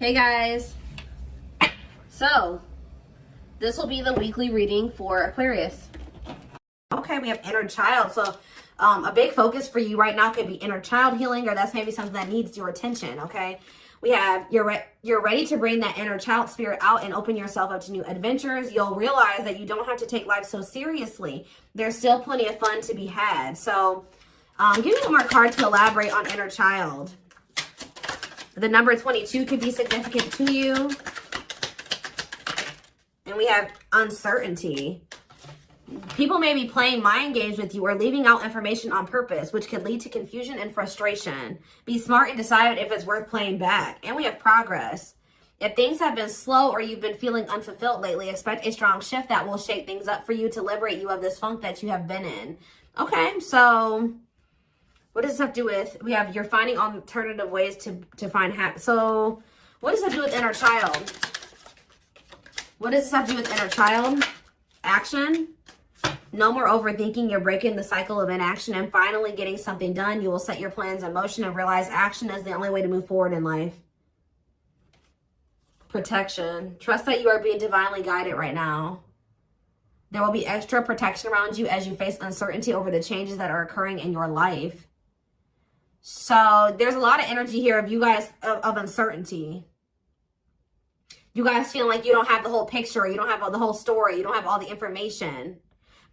Hey guys, so this will be the weekly reading for Aquarius. Okay, we have inner child. So a big focus for you right now could be inner child healing, or that's maybe something that needs your attention. Okay, we have you're ready to bring that inner child spirit out and open yourself up to new adventures. You'll realize that you don't have to take life so seriously. There's still plenty of fun to be had. So give me one more card to elaborate on inner child. The number 22 could be significant to you. And we have uncertainty. People may be playing mind games with you or leaving out information on purpose, which could lead to confusion and frustration. Be smart and decide if it's worth playing back. And we have progress. If things have been slow or you've been feeling unfulfilled lately, expect a strong shift that will shake things up for you to liberate you of this funk that you have been in. Okay, so what does this have to do with? We have you're finding alternative ways to find happiness. So what does that do with inner child? What does this have to do with inner child? Action. No more overthinking. You're breaking the cycle of inaction and finally getting something done. You will set your plans in motion and realize action is the only way to move forward in life. Protection. Trust that you are being divinely guided right now. There will be extra protection around you as you face uncertainty over the changes that are occurring in your life. So there's a lot of energy here of you guys of uncertainty. You guys feel like you don't have the whole picture. You don't have the whole story. You don't have all the information.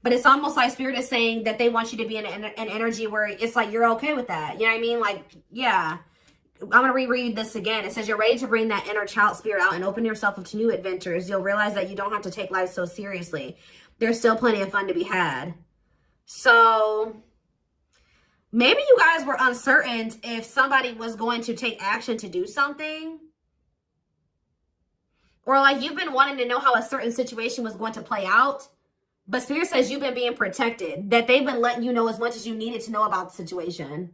But it's almost like Spirit is saying that they want you to be in an energy where it's like you're okay with that. You know what I mean? Like, yeah. I'm going to reread this again. It says you're ready to bring that inner child spirit out and open yourself up to new adventures. You'll realize that you don't have to take life so seriously. There's still plenty of fun to be had. So maybe you guys were uncertain if somebody was going to take action to do something. Or like you've been wanting to know how a certain situation was going to play out. But Spirit says you've been being protected. That they've been letting you know as much as you needed to know about the situation.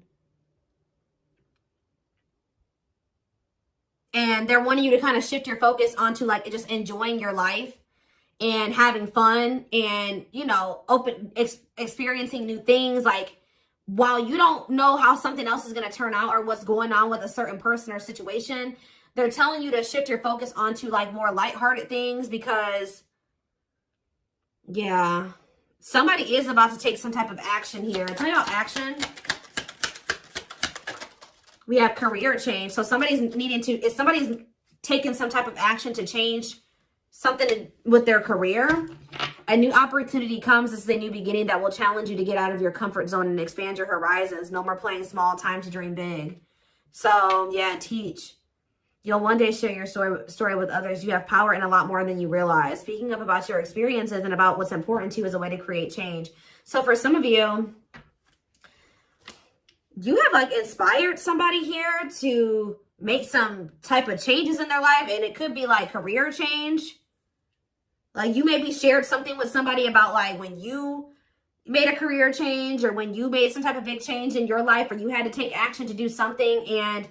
And they're wanting you to kind of shift your focus onto like just enjoying your life. And having fun. And, you know, experiencing new things. Like, while you don't know how something else is going to turn out or what's going on with a certain person or situation, they're telling you to shift your focus onto like more lighthearted things because, yeah, somebody is about to take some type of action here. Tell me about action. We have career change. So somebody's taking some type of action to change something with their career. A new opportunity comes. This is a new beginning that will challenge you to get out of your comfort zone and expand your horizons. No more playing small, time to dream big. So, yeah, teach. You'll one day share your story with others. You have power in a lot more than you realize. Speaking up about your experiences and about what's important to you is a way to create change. So for some of you, you have like inspired somebody here to make some type of changes in their life. And it could be like career change. Like you maybe shared something with somebody about like when you made a career change or when you made some type of big change in your life or you had to take action to do something. And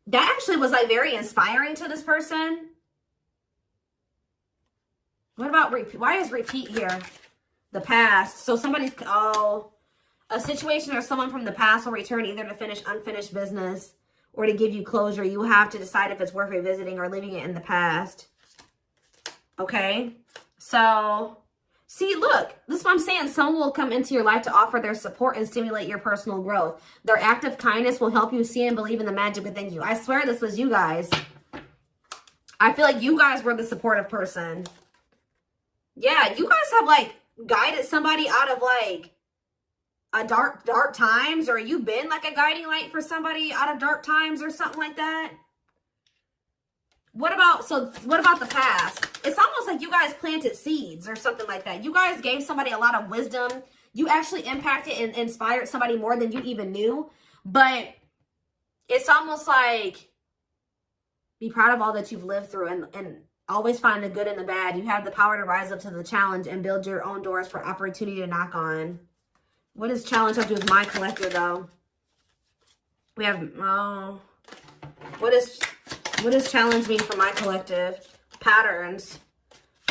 that actually was like very inspiring to this person. What about repeat? Why is repeat here? The past. So somebody's, a situation or someone from the past will return either to finish unfinished business or to give you closure. You have to decide if it's worth revisiting or leaving it in the past. Okay. So, see, look, this is what I'm saying. Someone will come into your life to offer their support and stimulate your personal growth. Their act of kindness will help you see and believe in the magic within you. I swear this was you guys. I feel like you guys were the supportive person. Yeah, you guys have, like, guided somebody out of, like, a dark times. Or you've been, like, a guiding light for somebody out of dark times or something like that. What about the past? It's almost like you guys planted seeds or something like that. You guys gave somebody a lot of wisdom. You actually impacted and inspired somebody more than you even knew. But it's almost like be proud of all that you've lived through and always find the good and the bad. You have the power to rise up to the challenge and build your own doors for opportunity to knock on. What does challenge have to do with my collector, though? We have, what does challenge mean for my collective? Patterns.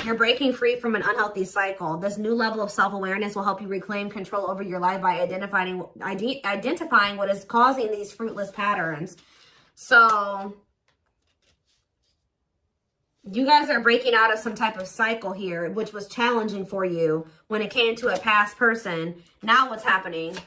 You're breaking free from an unhealthy cycle. This new level of self-awareness will help you reclaim control over your life by identifying what is causing these fruitless patterns. So You guys are breaking out of some type of cycle here, which was challenging for you when it came to a past person. Now what's happening?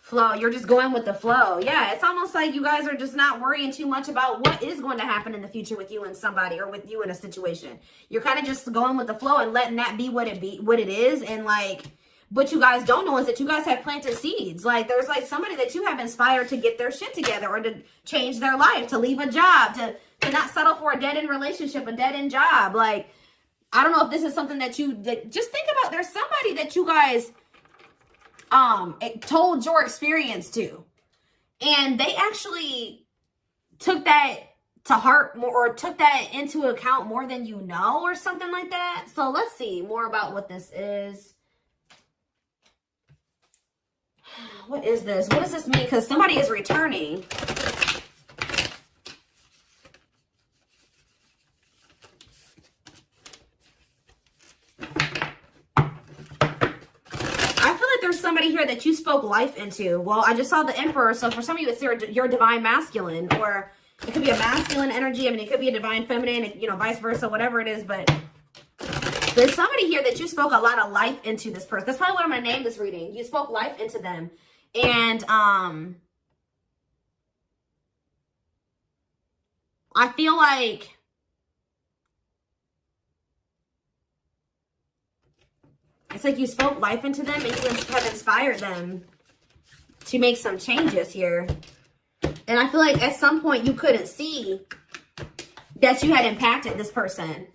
Flow. You're just going with the flow. Yeah, it's almost like you guys are just not worrying too much about what is going to happen in the future with you and somebody, or with you in a situation. You're kind of just going with the flow and letting that be what it is. And like, what you guys don't know is that you guys have planted seeds. Like, there's like somebody that you have inspired to get their shit together, or to change their life, to leave a job, to not settle for a dead-end relationship, a dead-end job. Like, I don't know if this is something that just think about. There's somebody that you guys told your experience to, and they actually took that to heart more, or took that into account more than you know, or something like that. So let's see more about what this is. What is this? What does this mean? Because somebody is returning. Somebody here that you spoke life into. Well, I just saw the Emperor, so for some of you, it's your divine masculine, or it could be a masculine energy. I mean, it could be a divine feminine, you know, vice versa, whatever it is. But there's somebody here that you spoke a lot of life into this person. That's probably what I'm going to name this reading. You spoke life into them. And I feel like it's like you spoke life into them, and you have inspired them to make some changes here. And I feel like at some point you couldn't see that you had impacted this person.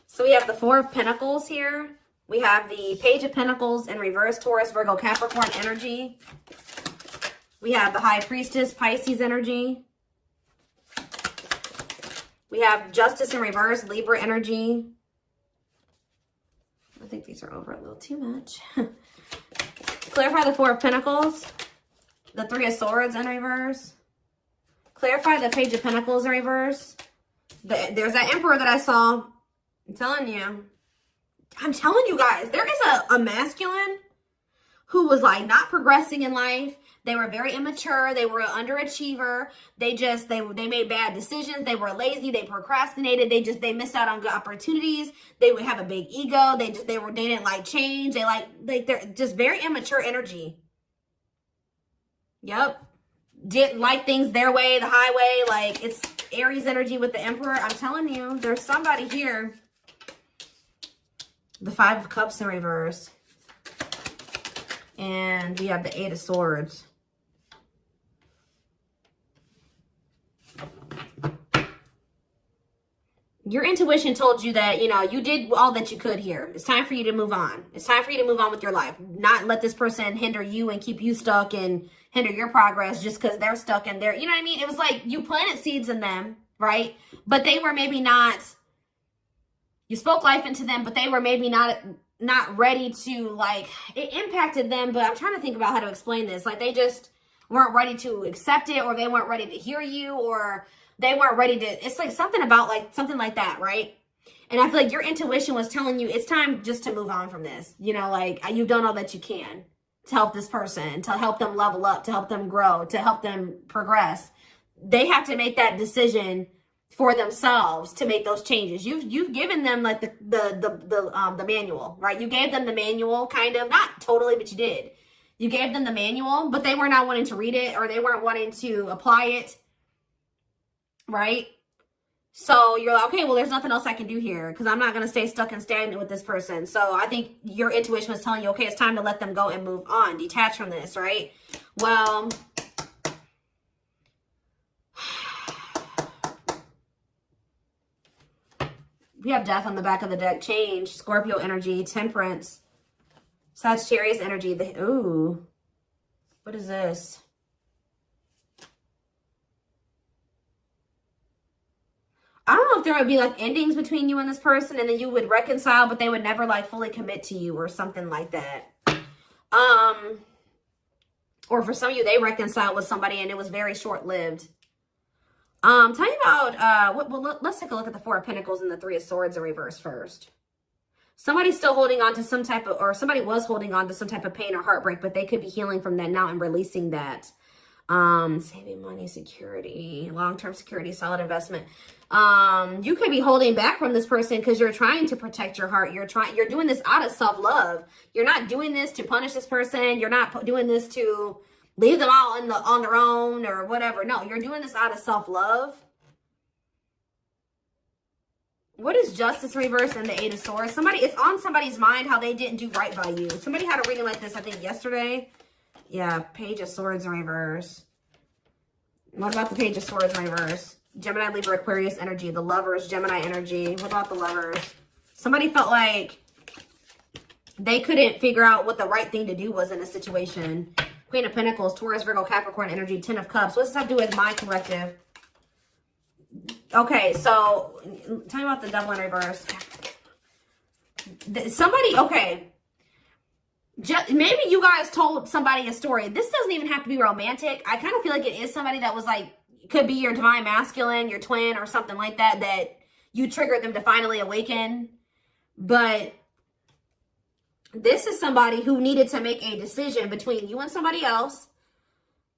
So we have the Four of Pentacles here. We have the Page of Pentacles in reverse, Taurus, Virgo, Capricorn energy. We have the High Priestess, Pisces energy. We have Justice in reverse, Libra energy. I think these are over a little too much. Clarify the Four of Pentacles. The Three of Swords in reverse. Clarify the Page of Pentacles in reverse. There's that Emperor that I saw. I'm telling you guys, there is a masculine who was like not progressing in life. They were very immature. They were an underachiever. They made bad decisions. They were lazy. They procrastinated. They missed out on good opportunities. They would have a big ego. They didn't like change. They're just very immature energy. Yep. Didn't like things their way, the highway. Like, it's Aries energy with the Emperor. I'm telling you, there's somebody here. The Five of Cups in reverse. And we have the Eight of Swords. Your intuition told you that, you know, you did all that you could here. It's time for you to move on. It's time for you to move on with your life. Not let this person hinder you and keep you stuck and hinder your progress just because they're stuck in there. You know what I mean? It was like you planted seeds in them, right? But they were maybe not, you spoke life into them, but they were maybe not ready to, like, it impacted them. But I'm trying to think about how to explain this. Like, they just weren't ready to accept it, or they weren't ready to hear you, or they weren't ready to, it's like something about like, something like that, right? And I feel like your intuition was telling you it's time just to move on from this. You know, like, you've done all that you can to help this person, to help them level up, to help them grow, to help them progress. They have to make that decision for themselves to make those changes. You've given them like the manual, right? You gave them the manual, kind of, not totally, but you did. You gave them the manual, but they were not wanting to read it, or they weren't wanting to apply it. Right? So you're like, okay, well, there's nothing else I can do here because I'm not going to stay stuck and stagnant with this person. So I think your intuition was telling you, okay, it's time to let them go and move on, detach from this, right? Well, we have Death on the back of the deck, Change, Scorpio energy, Temperance, Sagittarius energy. Ooh, what is this? I don't know if there would be like endings between you and this person, and then you would reconcile, but they would never like fully commit to you or something like that. Or for some of you, they reconciled with somebody and it was very short-lived. Tell me about, let's take a look at the Four of Pentacles and the Three of Swords in reverse first. Somebody's still holding on to some type of, or somebody was holding on to some type of pain or heartbreak, but they could be healing from that now and releasing that. Saving money, security, long-term security, solid investment. You could be holding back from this person because you're trying to protect your heart. You're doing this out of self-love. You're not doing this to punish this person. You're not doing this to leave them all on their own or whatever. No, you're doing this out of self-love. What is Justice reverse and the Eight of Swords? It's on somebody's mind how they didn't do right by you. Somebody had a reading like this, I think, yesterday. Yeah, Page of Swords in reverse. What about the Page of Swords in reverse? Gemini, Libra, Aquarius energy. The Lovers, Gemini energy. What about the Lovers? Somebody felt like they couldn't figure out what the right thing to do was in a situation. Queen of Pentacles, Taurus, Virgo, Capricorn energy. Ten of Cups. What does that have to do with my collective? Okay, so tell me about the Devil in reverse. Okay. Maybe you guys told somebody a story. This doesn't even have to be romantic. I kind of feel like it is somebody that was like, could be your divine masculine, your twin, or something like that, that you triggered them to finally awaken. But this is somebody who needed to make a decision between you and somebody else.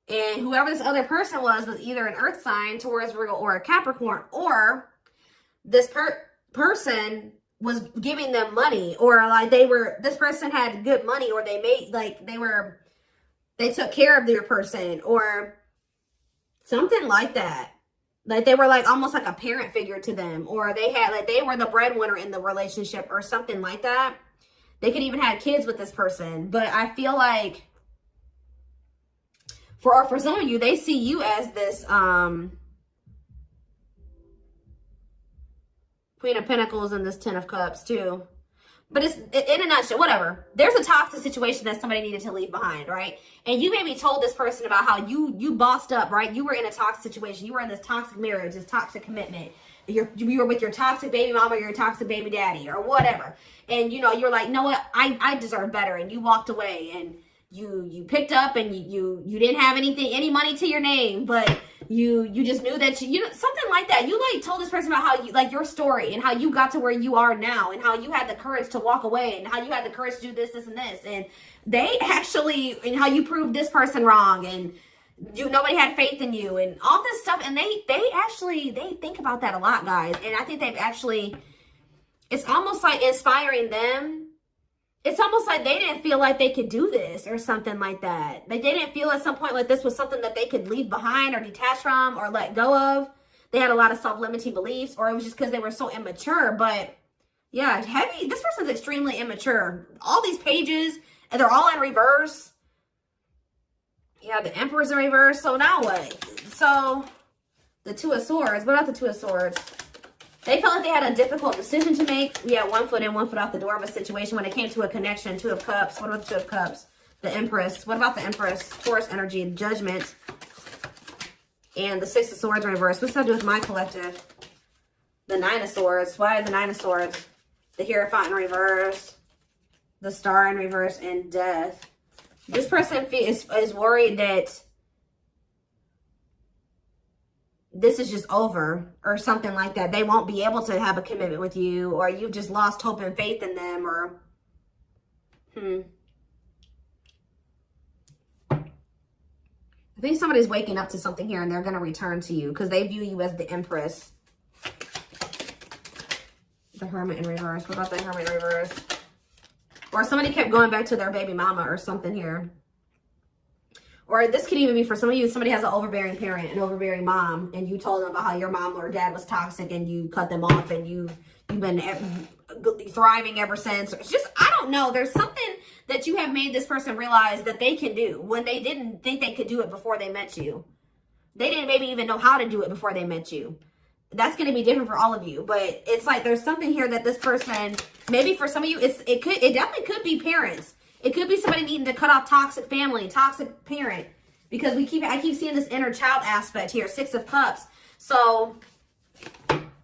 And whoever this other person was either an earth sign, Taurus, Virgo, or a Capricorn, or this person was giving them money, or like this person had good money, or they took care of their person, or something like that. Like they were like almost like a parent figure to them, or they were the breadwinner in the relationship or something like that. They could even have kids with this person. But I feel like for some of you, they see you as this Queen of Pentacles and this Ten of Cups too. But it's in a nutshell, whatever. There's a toxic situation that somebody needed to leave behind, right? And you maybe told this person about how you bossed up, right? You were in a toxic situation. You were in this toxic marriage, this toxic commitment. You were with your toxic baby mama or your toxic baby daddy or whatever. And, you're like, you know what? I deserve better. And you walked away and you picked up and you didn't have any money to your name, but you just knew that something like that. You like told this person about how you like your story and how you got to where you are now and how you had the courage to walk away and how you had the courage to do this and this. And they actually, and how you proved this person wrong and nobody had faith in you and all this stuff. And they think about that a lot, guys. And I think it's almost like inspiring them. It's almost like they didn't feel like they could do this or something like that. They didn't feel at some point like this was something that they could leave behind or detach from or let go of. They had a lot of self-limiting beliefs, or it was just because they were so immature. But yeah, this person's extremely immature. All these pages, and they're all in reverse. Yeah, the Emperor's in reverse. So now what? So the Two of Swords. What about the Two of Swords? They felt like they had a difficult decision to make. Yeah, 1 foot in, 1 foot out the door of a situation when it came to a connection. Two of Cups. What about the Two of Cups? The Empress. What about the Empress? Taurus energy, Judgment. And the Six of Swords in reverse. What's that do with my collective? The Nine of Swords. Why the Nine of Swords? The Hierophant in reverse. The Star in reverse. And Death. This person is worried that this is just over or something like that. They won't be able to have a commitment with you, or you've just lost hope and faith in them, or I think somebody's waking up to something here and they're going to return to you because they view you as the Empress. The Hermit in reverse. What about the Hermit in reverse? Or somebody kept going back to their baby mama or something here. Or this could even be for some of you, somebody has an overbearing parent, an overbearing mom, and you told them about how your mom or dad was toxic and you cut them off and you've been thriving ever since. It's just, I don't know. There's something that you have made this person realize that they can do when they didn't think they could do it before they met you. They didn't maybe even know how to do it before they met you. That's going to be different for all of you. But it's like there's something here that this person, maybe for some of you, it definitely could be parents. It could be somebody needing to cut off toxic family, toxic parent. Because I keep seeing this inner child aspect here, Six of Cups. So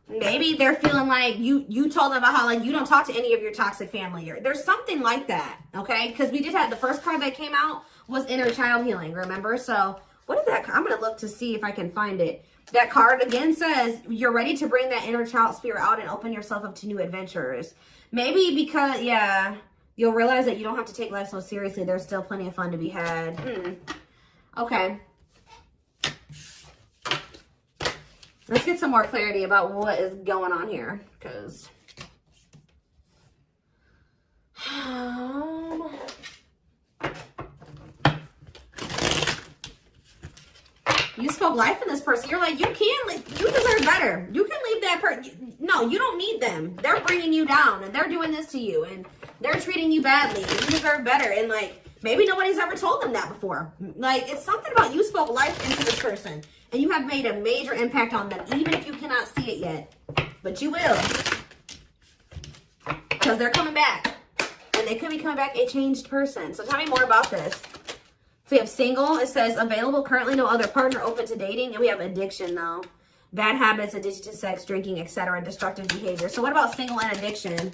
maybe they're feeling like you told them about how like you don't talk to any of your toxic family. Or there's something like that, okay? Because we did have the first card that came out was inner child healing, remember? So what is that? I'm going to look to see if I can find it. That card again says you're ready to bring that inner child spirit out and open yourself up to new adventures. Maybe because, yeah, you'll realize that you don't have to take life so seriously. There's still plenty of fun to be had. Okay. Let's get some more clarity about what is going on here, because you spoke life in this person. You're like, you deserve better. You can leave that person. No, you don't need them. They're bringing you down, and they're doing this to you, and they're treating you badly, and you deserve better. And like, maybe nobody's ever told them that before. Like, it's something about you spoke life into this person, and you have made a major impact on them, even if you cannot see it yet. But you will, because they're coming back, and they could be coming back a changed person. So tell me more about this. So we have single. It says available, currently no other partner, open to dating. And we have addiction, though. Bad habits, addiction to sex, drinking, etc. Destructive behavior. So what about single and addiction?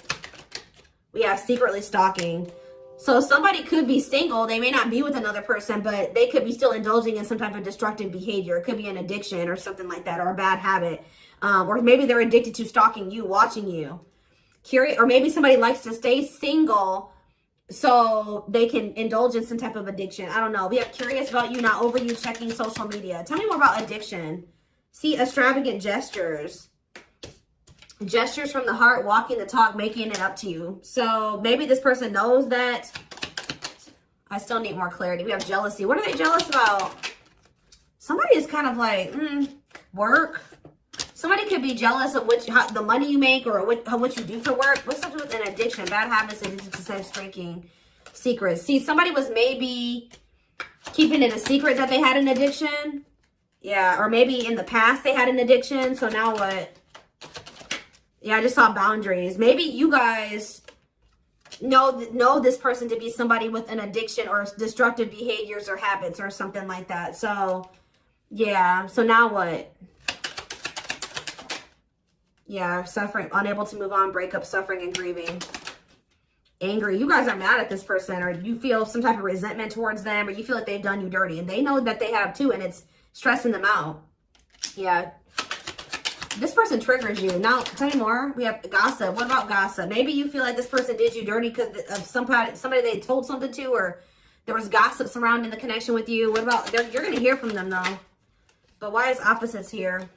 We have secretly stalking. So somebody could be single. They may not be with another person, but they could be still indulging in some type of destructive behavior. It could be an addiction or something like that, or a bad habit. Or maybe they're addicted to stalking you, watching you. Curious, or maybe somebody likes to stay single so they can indulge in some type of addiction. I don't know. We have curious about you, not over you, checking social media. Tell me more about addiction. See, extravagant gestures. Gestures from the heart, walking the talk, making it up to you. So maybe this person knows that. I still need more clarity. We have jealousy. What are they jealous about? Somebody is kind of like, work. Somebody could be jealous of the money you make, or what you do for work. What's something with an addiction? Bad habits, addiction to sex, drinking, secrets. See, somebody was maybe keeping it a secret that they had an addiction. Yeah, or maybe in the past they had an addiction. So now what? Yeah, I just saw boundaries. Maybe you guys know this person to be somebody with an addiction or destructive behaviors or habits or something like that. So, yeah. So now what? Yeah, suffering, unable to move on, breakup, suffering, and grieving. Angry. You guys are mad at this person, or you feel some type of resentment towards them, or you feel like they've done you dirty, and they know that they have too, and it's stressing them out. Yeah. This person triggers you. Now, tell me more. We have gossip. What about gossip? Maybe you feel like this person did you dirty because of somebody they told something to, or there was gossip surrounding the connection with you. What about, you're going to hear from them, though. But why is opposites here?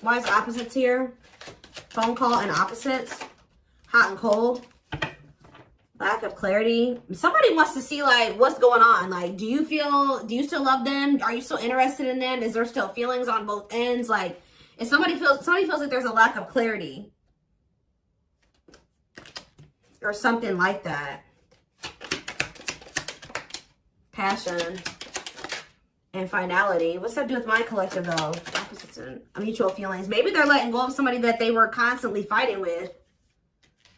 Why is opposites here? Phone call and opposites. Hot and cold. Lack of clarity. Somebody wants to see, like, what's going on. Like, do you still love them? Are you still interested in them? Is there still feelings on both ends? Like, if somebody feels like there's a lack of clarity. Or something like that. Passion. And finality. What's that do with my collective, though? Opposites and mutual feelings. Maybe they're letting go of somebody that they were constantly fighting with.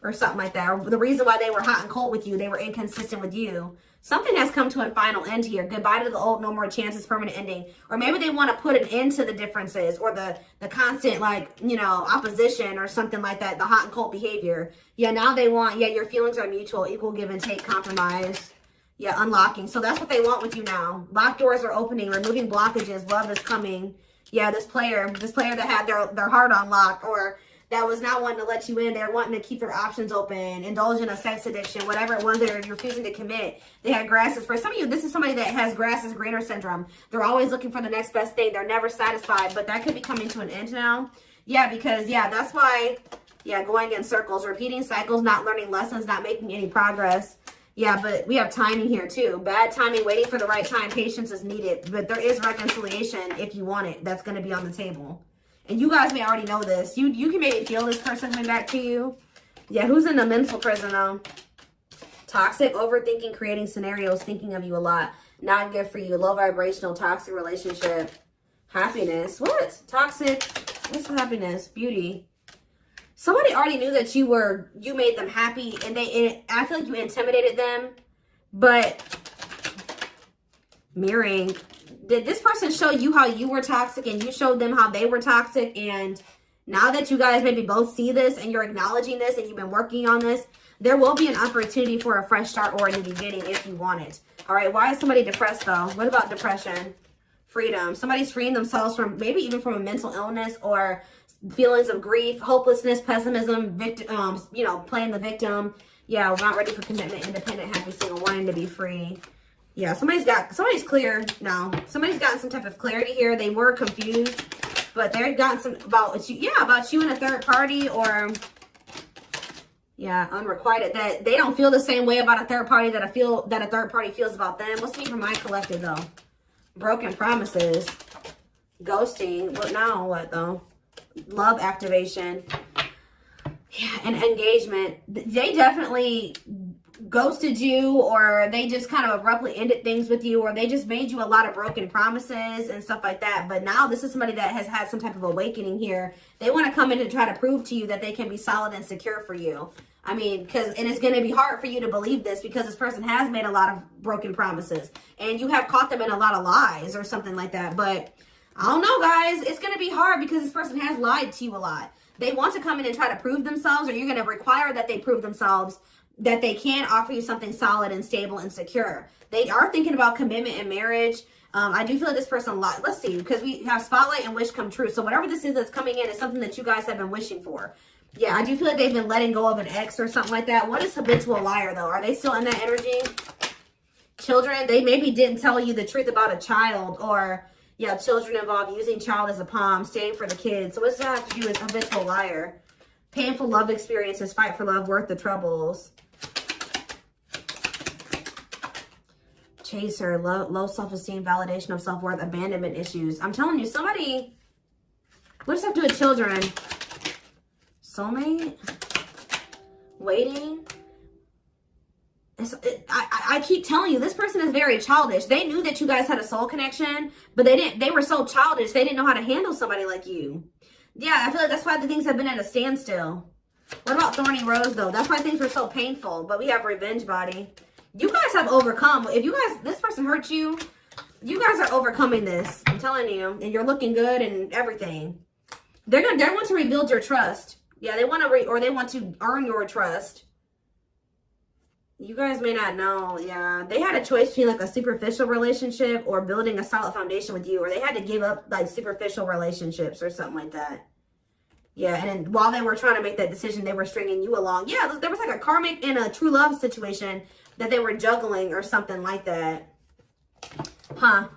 Or something like that. Or the reason why they were hot and cold with you. They were inconsistent with you. Something has come to a final end here. Goodbye to the old, no more chances, permanent ending. Or maybe they want to put an end to the differences. Or the constant, like, you know, opposition or something like that. The hot and cold behavior. Yeah, now they want, yeah, your feelings are mutual. Equal give and take, compromise. Yeah, unlocking. So that's what they want with you now. Locked doors are opening, removing blockages. Love is coming. Yeah, this player that had their heart on lock, or that was not wanting to let you in. They're wanting to keep their options open, indulge in a sex addiction, whatever it was they're refusing to commit. They had grasses. For some of you, this is somebody that has grass is greener syndrome. They're always looking for the next best thing. They're never satisfied, but that could be coming to an end now. Yeah, because, yeah, that's why, yeah, going in circles, repeating cycles, not learning lessons, not making any progress. Yeah, but we have timing here too. Bad timing, waiting for the right time. Patience is needed. But there is reconciliation if you want it. That's going to be on the table. And you guys may already know this. You can maybe feel this person coming back to you. Yeah, who's in a mental prison though? Toxic, overthinking, creating scenarios, thinking of you a lot. Not good for you. Low vibrational, toxic relationship. Happiness. What? Toxic. What's happiness? Beauty. Somebody already knew that you made them happy, and I feel like you intimidated them. But mirroring, did this person show you how you were toxic, and you showed them how they were toxic? And now that you guys maybe both see this, and you're acknowledging this, and you've been working on this, there will be an opportunity for a fresh start or a new beginning if you want it. All right, why is somebody depressed though? What about depression? Freedom. Somebody's freeing themselves from, maybe even from a mental illness or feelings of grief, hopelessness, pessimism, victim, you know, playing the victim. Yeah, we're not ready for commitment, independent, happy, single, wanting to be free. Yeah, somebody's clear now. Somebody's gotten some type of clarity here. They were confused. But they've gotten some about you, yeah, about you and a third party, or yeah, unrequited, that they don't feel the same way about a third party that a third party feels about them. What's the name for my collective though? Broken promises, ghosting. What now? What though? Love activation. Yeah, and engagement. They definitely ghosted you, or they just kind of abruptly ended things with you, or they just made you a lot of broken promises and stuff like that. But now this is somebody that has had some type of awakening here. They want to come in and try to prove to you that they can be solid and secure for you. I mean, and it's going to be hard for you to believe this because this person has made a lot of broken promises and you have caught them in a lot of lies or something like that. But I don't know, guys. It's going to be hard because this person has lied to you a lot. They want to come in and try to prove themselves, or you're going to require that they prove themselves that they can offer you something solid and stable and secure. They are thinking about commitment and marriage. I do feel like this person, let's see, because we have spotlight and wish come true. So whatever this is that's coming in is something that you guys have been wishing for. Yeah, I do feel like they've been letting go of an ex or something like that. What is habitual liar, though? Are they still in that energy? Children, they maybe didn't tell you the truth about a child, or, yeah, children involved, using child as a palm, staying for the kids. So what's that have to do with habitual liar? Painful love experiences, fight for love, worth the troubles. Chaser, low self-esteem, validation of self-worth, abandonment issues. I'm telling you, somebody, what does that have to do with children? Soulmate, waiting. I keep telling you, this person is very childish. They knew that you guys had a soul connection, but they were so childish, they didn't know how to handle somebody like you. Yeah, I feel like that's why the things have been at a standstill. What about thorny rose, though? That's why things were so painful, but we have revenge body. You guys have overcome. If you guys, this person hurt you, you guys are overcoming this. I'm telling you, and you're looking good and everything. They want to rebuild your trust. Yeah, they want to they want to earn your trust. You guys may not know. Yeah, they had a choice between like a superficial relationship or building a solid foundation with you, or they had to give up like superficial relationships or something like that. Yeah, and then while they were trying to make that decision, they were stringing you along. Yeah, there was like a karmic and a true love situation that they were juggling or something like that. Huh.